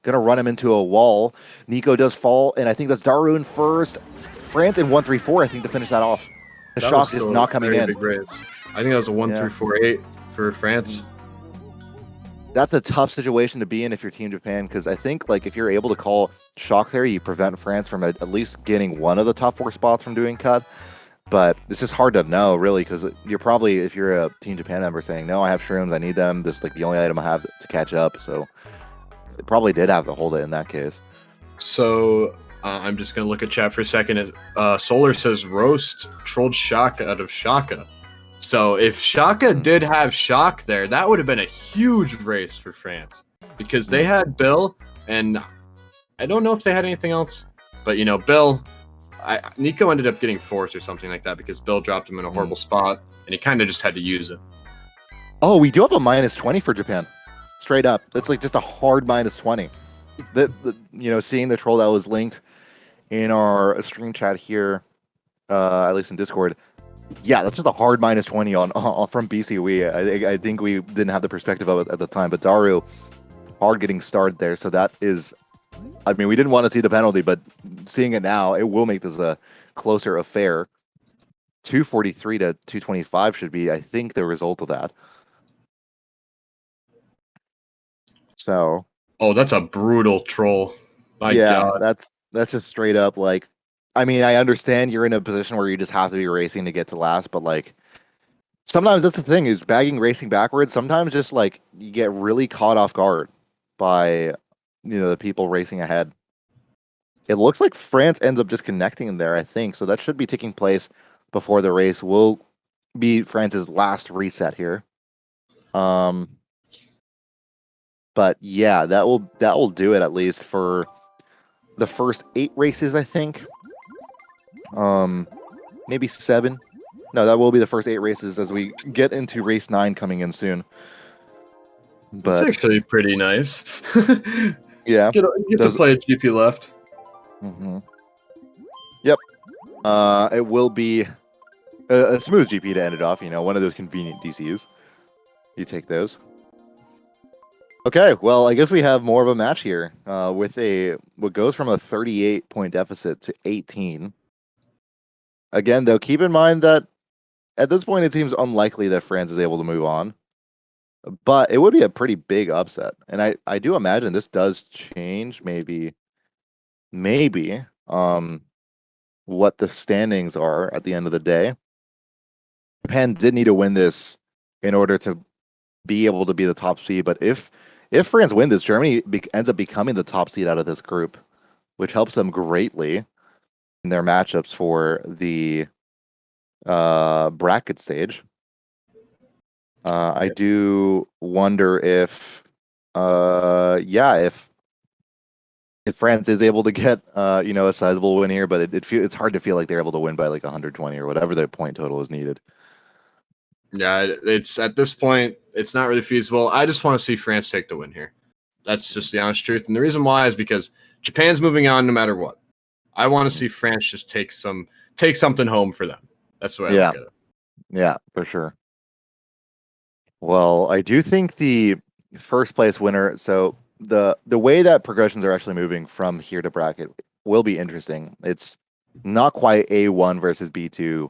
Going to run him into a wall. Nico does fall, and I think that's Daru in first. France in 1-3-4, I think, to finish that off. The That was shock is still not a coming very in. big race. I think that was a 1-3-4-8 for France. That's a tough situation to be in if you're Team Japan, because I think, like, if you're able to call shock there, you prevent France from at least getting one of the top 4 spots from doing cut. But it's just hard to know, really, because you're probably, if you're a Team Japan member, saying, no, I have shrooms, I need them. This is like the only item I have to catch up. So it probably did have to hold it in that case. So I'm just going to look at chat for a second. Solar says Roast trolled Shaka out of Shaka. So if Shaka did have shock there, that would have been a huge race for France because they had Bill, and I don't know if they had anything else, but Bill, Nico ended up getting fourth or something like that because Bill dropped him in a horrible spot, and he kind of just had to use it. Oh, we do have a -20 for Japan. Straight up. It's like just a hard -20. Seeing the troll that was linked in our stream chat here, at least in Discord, yeah, that's just a hard -20 on from BCW. I think we didn't have the perspective of it at the time, but Daru hard getting started there. So that is, I mean, we didn't want to see the penalty, but seeing it now, it will make this a closer affair. 243 to 225 should be, I think, the result of that. So, oh, that's a brutal troll. My yeah, God. that's just straight up like. I mean, I understand you're in a position where you just have to be racing to get to last, but like sometimes that's the thing is bagging racing backwards. Sometimes just like you get really caught off guard by the people racing ahead. It looks like France ends up disconnecting there, I think. So that should be taking place before the race will be France's last reset here. But yeah, that will do it at least for the first 8 races, I think. Maybe 7. No, that will be the first 8 races as we get into race 9 coming in soon. That's But actually pretty nice. yeah, get to play a GP left. Mm-hmm. Yep. It will be a smooth GP to end it off. One of those convenient DCs. You take those. Okay, well, I guess we have more of a match here with what goes from a 38-point deficit to 18. Again, though, keep in mind that at this point, it seems unlikely that France is able to move on. But it would be a pretty big upset. And I do imagine this does change maybe what the standings are at the end of the day. Japan did need to win this in order to be able to be the top seed. But if France win this, Germany ends up becoming the top seed out of this group, which helps them greatly in their matchups for the bracket stage. I do wonder if if France is able to get a sizable win here, but it's hard to feel like they're able to win by like 120 or whatever their point total is needed. Yeah, it's at this point, it's not really feasible. I just want to see France take the win here. That's just the honest truth. And the reason why is because Japan's moving on no matter what. I want to see France just take something home for them. That's the way I look at it. Yeah, for sure. Well, I do think the first place winner, so the way that progressions are actually moving from here to bracket will be interesting. It's not quite A1 versus B2,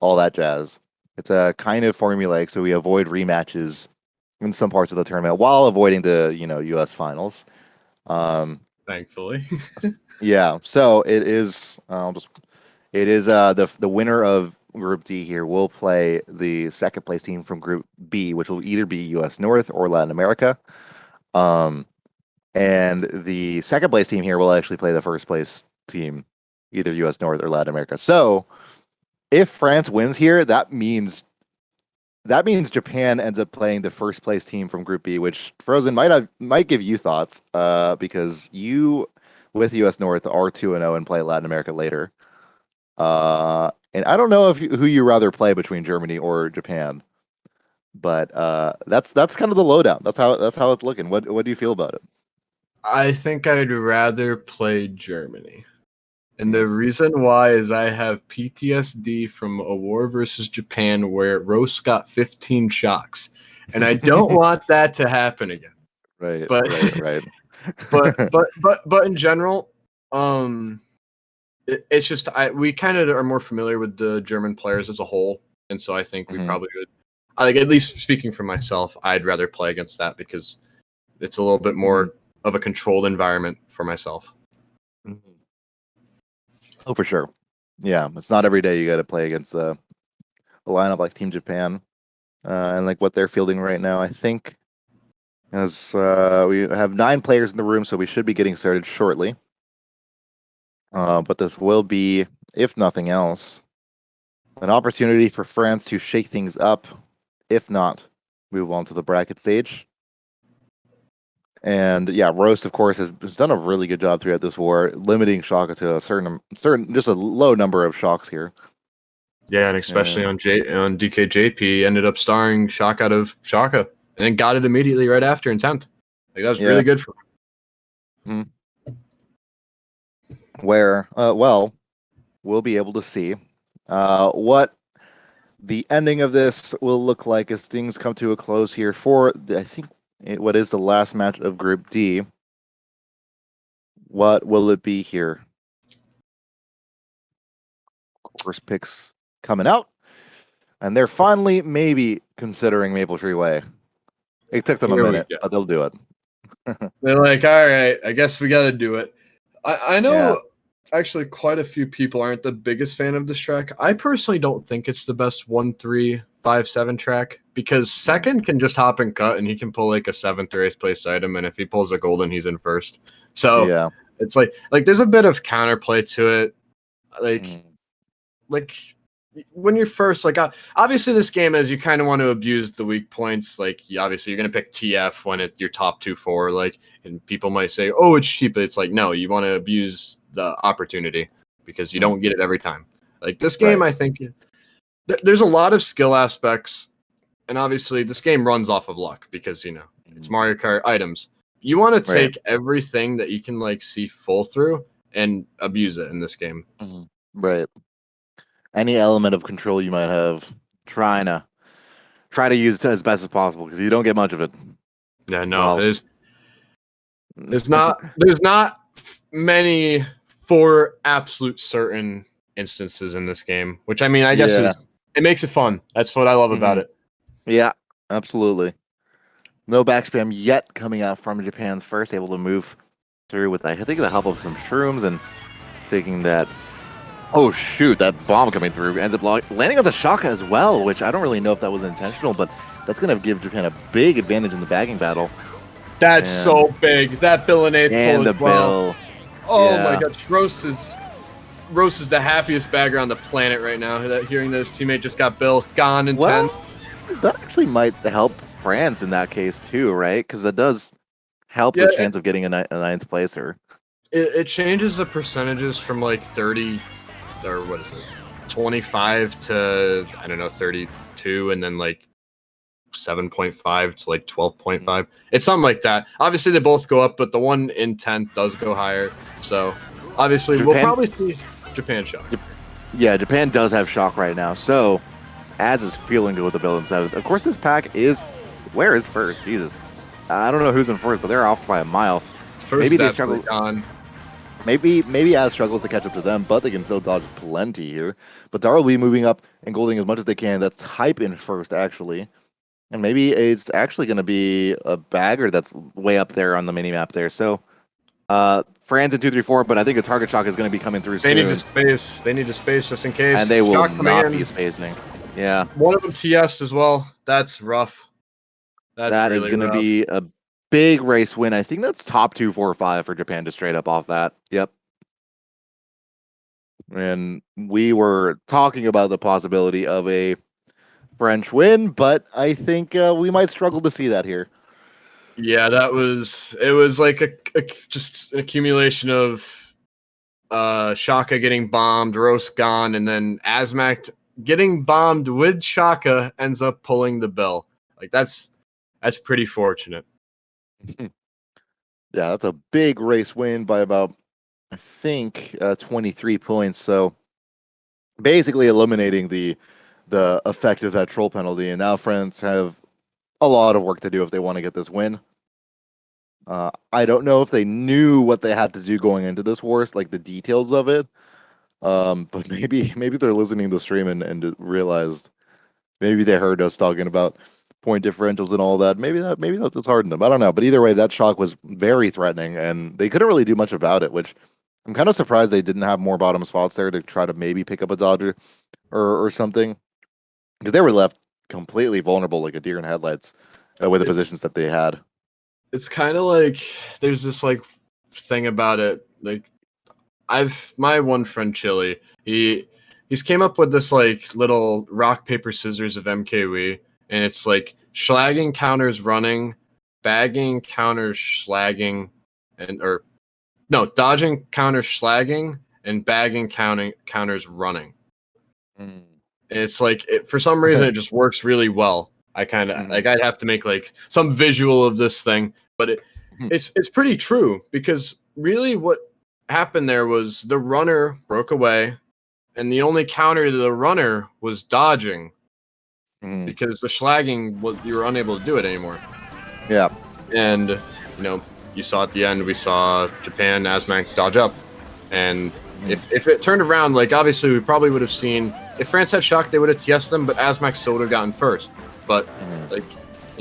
all that jazz. It's a kind of formulaic, so we avoid rematches in some parts of the tournament while avoiding the, US finals. Thankfully. Yeah, so it is the winner of Group D here will play the second place team from Group B, which will either be US North or Latin America. And the second place team here will actually play the first place team, either US North or Latin America. So if France wins here, that means Japan ends up playing the first place team from Group B, which Frozen might give you thoughts, because you with US North are 2-0 and play Latin America later. And I don't know who you rather play between Germany or Japan, but that's kind of the lowdown. That's how it's looking. What do you feel about it? I think I'd rather play Germany. And the reason why is I have PTSD from a war versus Japan where Roast got 15 shocks. And I don't want that to happen again. Right, But right. but in general, it's just we kind of are more familiar with the German players as a whole, and so I think we probably would. Like, at least speaking for myself, I'd rather play against that because it's a little bit more of a controlled environment for myself. Oh, for sure. Yeah, it's not every day you got to play against a lineup like Team Japan, and like what they're fielding right now. I think as we have 9 players in the room, so we should be getting started shortly. But this will be, if nothing else, an opportunity for France to shake things up. If not, move on to the bracket stage. And yeah, Roast, of course, has done a really good job throughout this war, limiting Shaka to a certain, just a low number of shocks here. Yeah, and especially on DKJP, ended up starring Shock out of Shaka, and then got it immediately right after in 10th. Like, that was really good for him. Where, well, we'll be able to see what the ending of this will look like as things come to a close here for, I think, what is the last match of Group D. What will it be here? Course picks coming out, and they're finally maybe considering Maple Tree Way. It took them a minute, but they'll do it. They're like, all right, I guess we got to do it. I know actually quite a few people aren't the biggest fan of this track. I personally don't think it's the best 1-3-5-7 track because second can just hop and cut and he can pull like a 7th or 8th place item, and if he pulls a golden, he's in first. So it's like there's a bit of counterplay to it. Like when you're first, like obviously this game is you kind of want to abuse the weak points. Like obviously you're gonna pick TF when you're top 2-4, like, and people might say, oh, it's cheap, but it's like, no, you want to abuse the opportunity because you don't get it every time. Like this game, I think there's a lot of skill aspects, and obviously this game runs off of luck because it's Mario Kart items. You want to take everything that you can like see full through and abuse it in this game. Right. Any element of control you might have, try to use it as best as possible because you don't get much of it. Yeah, no, there's not many for absolute certain instances in this game, which I mean, I guess it makes it fun. That's what I love about it. Yeah, absolutely. No backspam yet coming out from Japan's first, able to move through with, I think, the help of some shrooms and taking that Oh shoot, that bomb coming through ends up landing on the Shaka as well, which I don't really know if that was intentional, but that's going to give Japan a big advantage in the bagging battle. That's And so big. That Bill and eighth pull and as the well. bill. Oh my Yeah. gosh, Roast is the happiest bagger on the planet right now. Hearing that his teammate just got Bill gone in 10. Well, that actually might help France in that case too, right? Because that does help Yeah, the chance of getting a ninth placer. it changes the percentages from like 30 or what is it, 25 to I don't know 32, and then like 7.5 to like 12.5. It's something like that. Obviously, they both go up, but the one in 10th does go higher. So obviously, we'll probably see Japan shock. Yeah, Japan does have shock right now. So Az is feeling good with the build in seventh. Of course, this pack is where is first? Jesus, I don't know who's in first, but they're off by a mile. First, Maybe they struggle. on. Maybe Az struggles to catch up to them, but they can still dodge plenty here. But Dara will be moving up and golding as much as they can. That's hype in first, actually. And maybe it's actually going to be a bagger that's way up there on the mini map there. So, Franz in 2-3-4, but I think a target shock is going to be coming through soon. They need to space just in case. And they will Shock not be spacing. Yeah. One of them TS as well. That's rough. That is really going to rough. be a big race win. I think that's top 2, 4, 5 for Japan to straight up off that. Yep. And we were talking about the possibility of a French win, but I think we might struggle to see that here. Yeah, it was like just an accumulation of Shaka getting bombed, Roast gone, and then Azmac getting bombed with Shaka ends up pulling the bill. Like that's pretty fortunate. Yeah, that's a big race win by about, I think, 23 points. So basically eliminating the effect of that troll penalty. And now France have a lot of work to do if they want to get this win. I don't know if they knew what they had to do going into this horse, like the details of it. But maybe they're listening to the stream and realized, maybe they heard us talking about point differentials and all that. Maybe that's hardened them. I don't know. But either way, that shock was very threatening, and they couldn't really do much about it, which I'm kind of surprised they didn't have more bottom spots there to try to maybe pick up a dodger or something, because they were left completely vulnerable like a deer in headlights with the positions that they had. It's kind of like there's this like thing about it. Like my one friend Chili, he's came up with this like little rock paper scissors of MKW, and it's like schlagging counters running, bagging counters schlagging, dodging counters schlagging, and bagging counters running. Mm. It's like for some reason it just works really well. I kind of like I'd have to make like some visual of this thing, but it's pretty true, because really what happened there was the runner broke away, and the only counter to the runner was dodging, because the schlagging you were unable to do it anymore. Yeah, and you saw at the end, we saw Japan Azmac dodge up, and if it turned around, like obviously we probably would have seen, if France had shock, they would have TS'd them, but Azmac still would have gotten first. But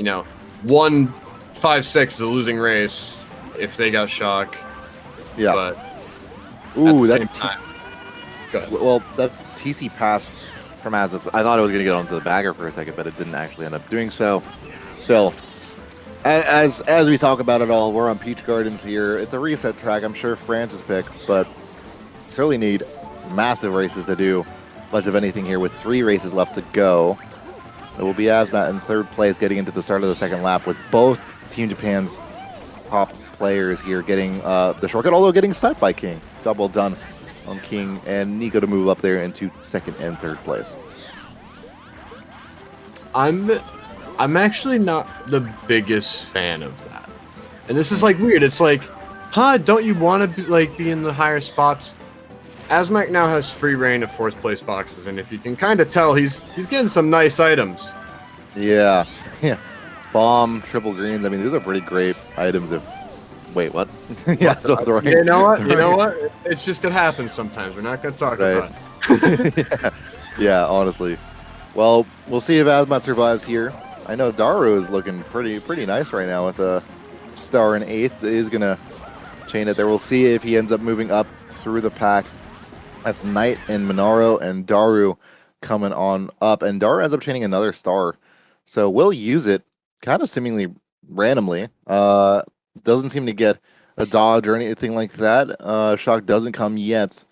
1-5-6 is a losing race if they got shock. Yeah. But ooh, at the same time, go ahead. Well, that TC pass from Az, I thought it was going to get onto the bagger for a second, but it didn't actually end up doing so. Still, as we talk about it all, we're on Peach Gardens here. It's a reset track. I'm sure France's pick, but certainly need massive races to do much of anything here with 3 races left to go. It will be Azmat in third place, getting into the start of the second lap, with both Team Japan's top players here getting the shortcut, although getting sniped by King. Job well done on King and Nico to move up there into second and third place. I'm actually not the biggest fan of that, and this is like weird. It's like, don't you want to be in the higher spots? Azmac now has free reign of fourth place boxes, and if you can kind of tell, he's getting some nice items. Yeah. Bomb, triple greens. I mean, these are pretty great items. Wait, what? Yeah, so throwing. You know what? It's just, it happens sometimes. We're not going to talk about it. Yeah, honestly. Well, we'll see if Azmat survives here. I know Daru is looking pretty nice right now with a star in 8th. Is going to chain it there. We'll see if he ends up moving up through the pack That's Knight and Monaro and Daru coming on up. And Daru ends up chaining another star. So we'll use it kind of seemingly randomly. Doesn't seem to get a dodge or anything like that. Shock doesn't come yet.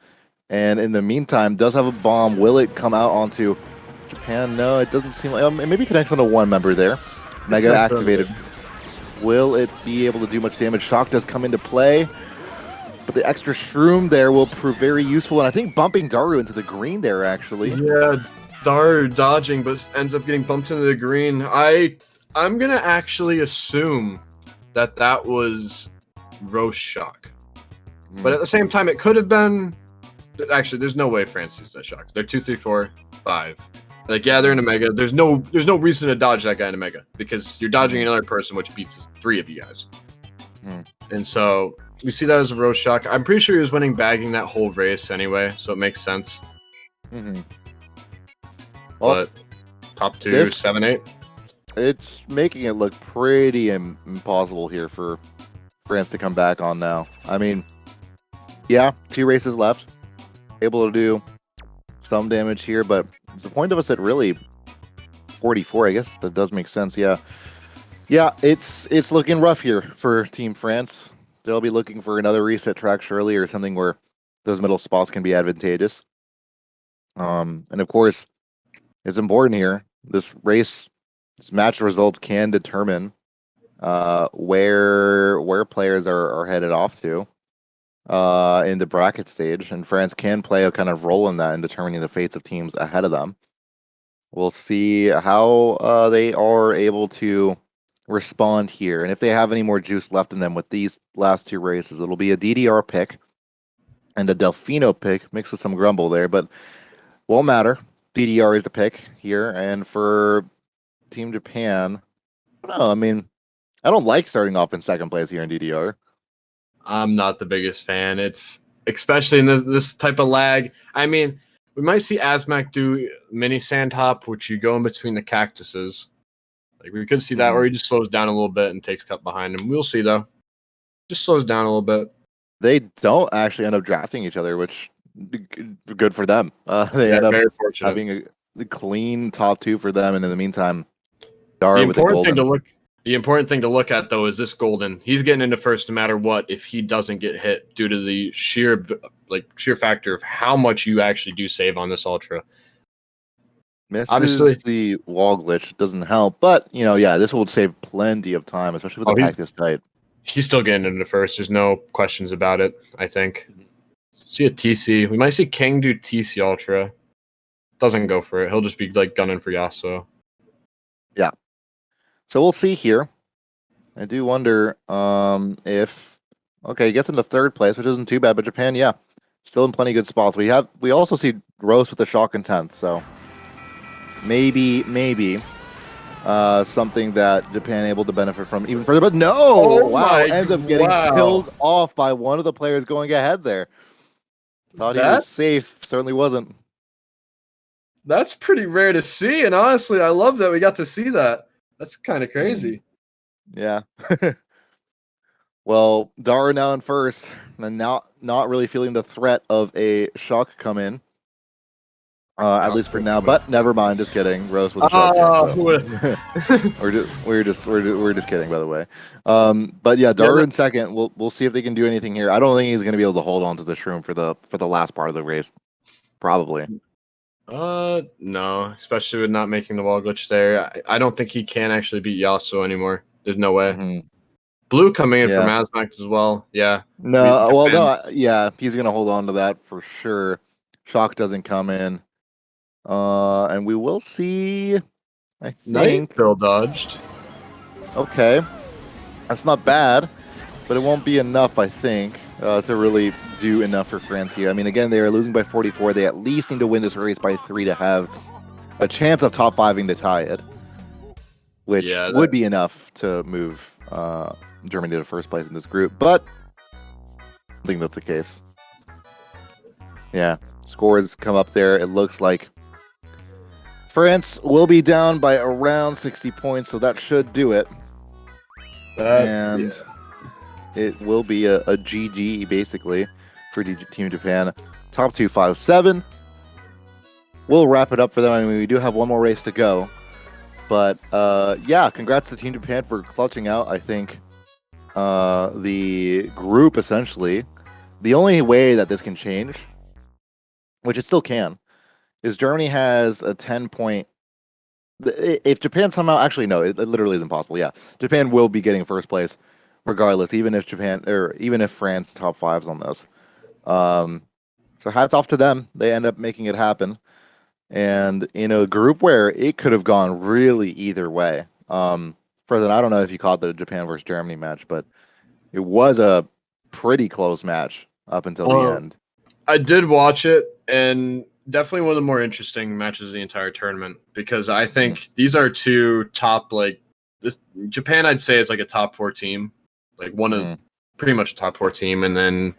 And in the meantime, does have a bomb. Will it come out onto Japan? No, it doesn't seem like. It maybe connects onto one member there. Mega activated. Will it be able to do much damage? Shock does come into play. But the extra shroom there will prove very useful, and I think bumping Daru into the green there, actually. Yeah, Daru dodging, but ends up getting bumped into the green. I'm gonna actually assume that was Roast Shock, but at the same time, it could have been. Actually, there's no way France is that Shock. They're 2, 3, 4, 5. Like, yeah, they're in a mega. There's no reason to dodge that guy in a mega because you're dodging another person, which beats 3 of you guys. And so we see that as a Roast Shock. I'm pretty sure he was winning bagging that whole race anyway, so it makes sense. Well, But top 2, 7, 8. It's making it look pretty impossible here for France to come back on now. I mean, yeah, 2 races left. Able to do some damage here, but it's the point of us at really 44. I guess that does make sense. Yeah, it's looking rough here for Team France. They'll be looking for another reset track surely, or something where those middle spots can be advantageous. And of course, it's important here. This match result can determine where players are headed off to in the bracket stage, and France can play a kind of role in that in determining the fates of teams ahead of them. We'll see how they are able to respond here, and if they have any more juice left in them with these last 2 races. It'll be a DDR pick and a Delfino pick mixed with some grumble there, but won't matter. DDR is the pick here, and for Team Japan, I don't know. I mean, I don't like starting off in second place here in DDR. I'm not the biggest fan. It's especially in this type of lag. I mean, we might see Asmac do mini sand hop, which you go in between the cactuses. Like, we could see that, or he just slows down a little bit and takes cut behind him. We'll see, though. Just slows down a little bit. They don't actually end up drafting each other, which good for them. They end up having a clean top 2 for them, and in the meantime, Dara with the golden. The important thing to look at, though, is this golden. He's getting into first no matter what if he doesn't get hit due to the sheer factor of how much you actually do save on this ultra. Misses obviously the wall glitch doesn't help, but this will save plenty of time, especially with the cactus kite. He's still getting into first. There's no questions about it, I think. See a TC. We might see King do TC ultra. Doesn't go for it. He'll just be like gunning for Yasuo. Yeah. So we'll see here. I do wonder if he gets into third place, which isn't too bad, but Japan, still in plenty good spots. We also see Roast with the Shock in 10th, so maybe something that Japan able to benefit from even further. But no, ends up getting killed off by one of the players going ahead there. Thought he was safe, certainly wasn't. That's pretty rare to see, and honestly, I love that we got to see that. That's kind of crazy. Yeah. Well, Dara now in first, and not really feeling the threat of a Shock come in. At least for now, but never mind. Just kidding. Roast with a Shock. We're just kidding, by the way. But yeah, Dara in second. We'll see if they can do anything here. I don't think he's going to be able to hold on to the shroom for the last part of the race. Probably. No, especially with not making the wall glitch there. I don't think he can actually beat Yasuo anymore. There's no way. Blue coming in from Asmac as well. Yeah. No, he's gonna hold on to that for sure. Shock doesn't come in. And we will see. I think Bill dodged. Okay. That's not bad, but it won't be enough, I think, to really do enough for France here. I mean, again, they are losing by 44. They at least need to win this race by 3 to have a chance of top 5ing to tie it, which would be enough to move Germany to first place in this group. But I think that's the case. Yeah, scores come up there. It looks like France will be down by around 60 points, so that should do it. It will be a GG, basically, for Team Japan. top 2, 5, 7. We'll wrap it up for them. I mean, we do have one more race to go. But yeah, congrats to Team Japan for clutching out. I think the group essentially, the only way that this can change, which it still can, is Germany has a 10-point. If Japan somehow, actually no, it literally is impossible. Yeah, Japan will be getting first place, regardless, even if Japan or even if France top fives on this. So hats off to them. They end up making it happen. And in a group where it could have gone really either way. President, I don't know if you caught the Japan versus Germany match, but it was a pretty close match up until the end. I did watch it, and definitely one of the more interesting matches of the entire tournament, because I think these are two top, like, this Japan, I'd say, is like a top 4 team, like one of pretty much a top 4 team, and then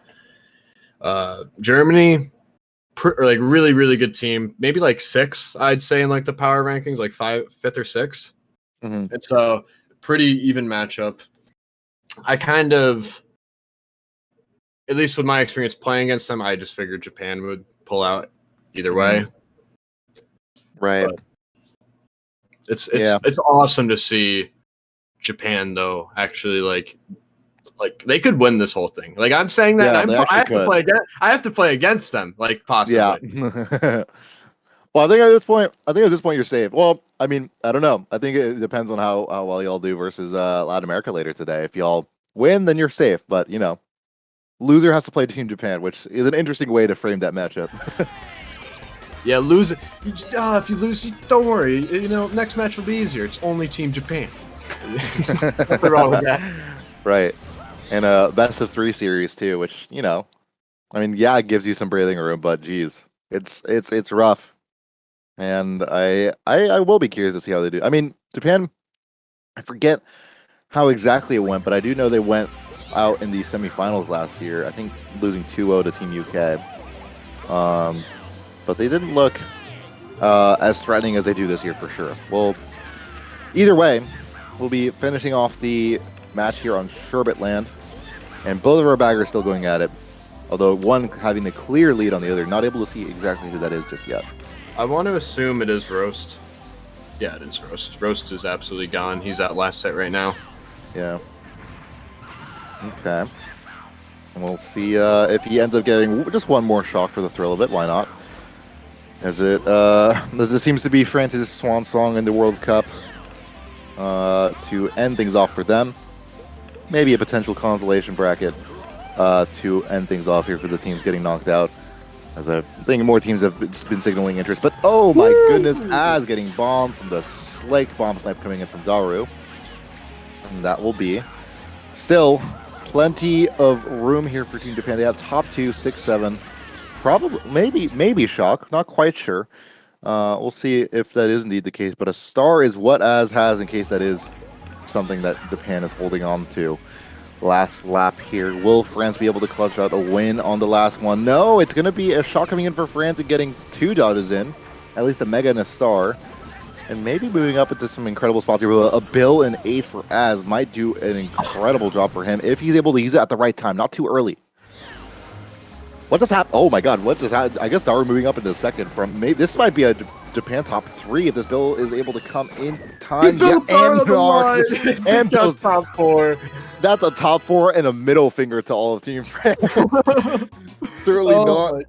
Germany, like really, really good team, maybe like 6, I'd say, in like the power rankings, like 5th or 6th. And so pretty even matchup. I kind of, at least with my experience playing against them, I just figured Japan would pull out either way. Right. But it's awesome to see Japan, though, actually like they could win this whole thing. Like, I'm saying that, and I have to play against them, like, possibly. Yeah. Well, I think at this point you're safe. Well, I mean, I don't know. I think it depends on how well y'all do versus Latin America later today. If y'all win, then you're safe. But loser has to play Team Japan, which is an interesting way to frame that matchup. Yeah, lose. If you lose, don't worry. Next match will be easier. It's only Team Japan. Nothing wrong with that. Right. And a best of 3 series too, which I mean, yeah, it gives you some breathing room, but geez, it's rough. And I will be curious to see how they do. I mean, Japan, I forget how exactly it went, but I do know they went out in the semifinals last year. I think losing 2-0 to Team UK. But they didn't look as threatening as they do this year for sure. Well, either way, we'll be finishing off the match here on Sherbet Land, and both of our baggers still going at it. Although one having the clear lead on the other, not able to see exactly who that is just yet. I want to assume it is Roast. Yeah, it is Roast. Roast is absolutely gone. He's at last set right now. Yeah. Okay. And we'll see if he ends up getting just one more shock for the thrill of it. Why not? As this seems to be France's swan song in the World Cup to end things off for them. Maybe a potential consolation bracket to end things off here for the teams getting knocked out. As I think more teams have been signaling interest. But oh my goodness, Az getting bombed from the Slake bomb snipe coming in from Daru. And that will be still plenty of room here for Team Japan. They have top 2, 6, 7. Probably, maybe shock. Not quite sure. We'll see if that is indeed the case. But a star is what Az has in case that is something that Japan is holding on to. Last lap here. Will France be able to clutch out a win on the last one? No, it's going to be a shot coming in for France and getting 2 dodges in. At least a mega and a star. And maybe moving up into some incredible spots here. A bill and 8 for Az might do an incredible job for him if he's able to use it at the right time, not too early. What just happened? Oh my god, what just happened? I guess Daru moving up into second from maybe this might be a Japan top 3 if this bill is able to come in time. And top 4. That's a top 4 and a middle finger to all of Team France. Certainly not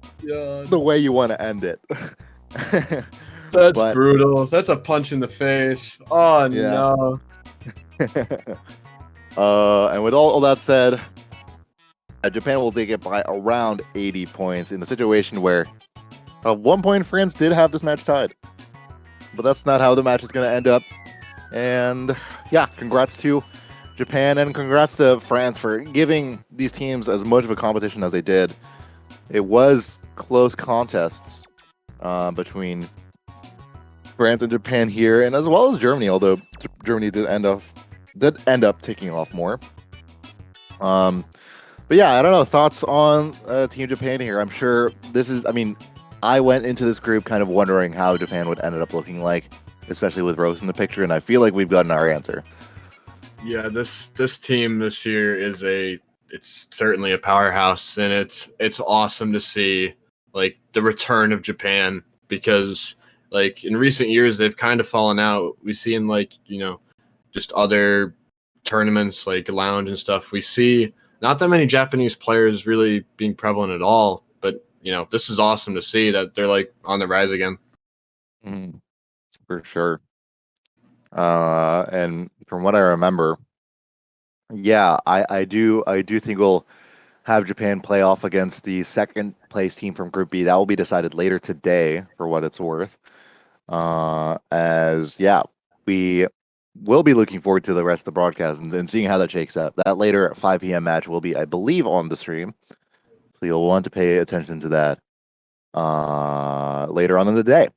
the way you want to end it. That's brutal. That's a punch in the face. Oh, yeah. No. And with all that said, Japan will take it by around 80 points in a situation where at one point France did have this match tied. But that's not how the match is going to end up. And yeah, congrats to Japan and congrats to France for giving these teams as much of a competition as they did. It was close contests between France and Japan here, and as well as Germany, although Germany did end up taking off more. But yeah, I don't know, thoughts on Team Japan here. I'm sure I went into this group kind of wondering how Japan would end up looking like, especially with Rose in the picture, and I feel like we've gotten our answer. Yeah, this team this year it's certainly a powerhouse, and it's awesome to see like the return of Japan, because like in recent years they've kind of fallen out. We see in like, just other tournaments like lounge and stuff, we see not that many Japanese players really being prevalent at all. But this is awesome to see that they're like on the rise again. Mhm, for sure. And from what I remember, yeah, I do think we'll have Japan play off against the second place team from Group B. That will be decided later today, for what it's worth. As yeah, we will be looking forward to the rest of the broadcast and seeing how that shakes out. That later at 5 p.m. match will be, I believe, on the stream, so you'll want to pay attention to that later on in the day.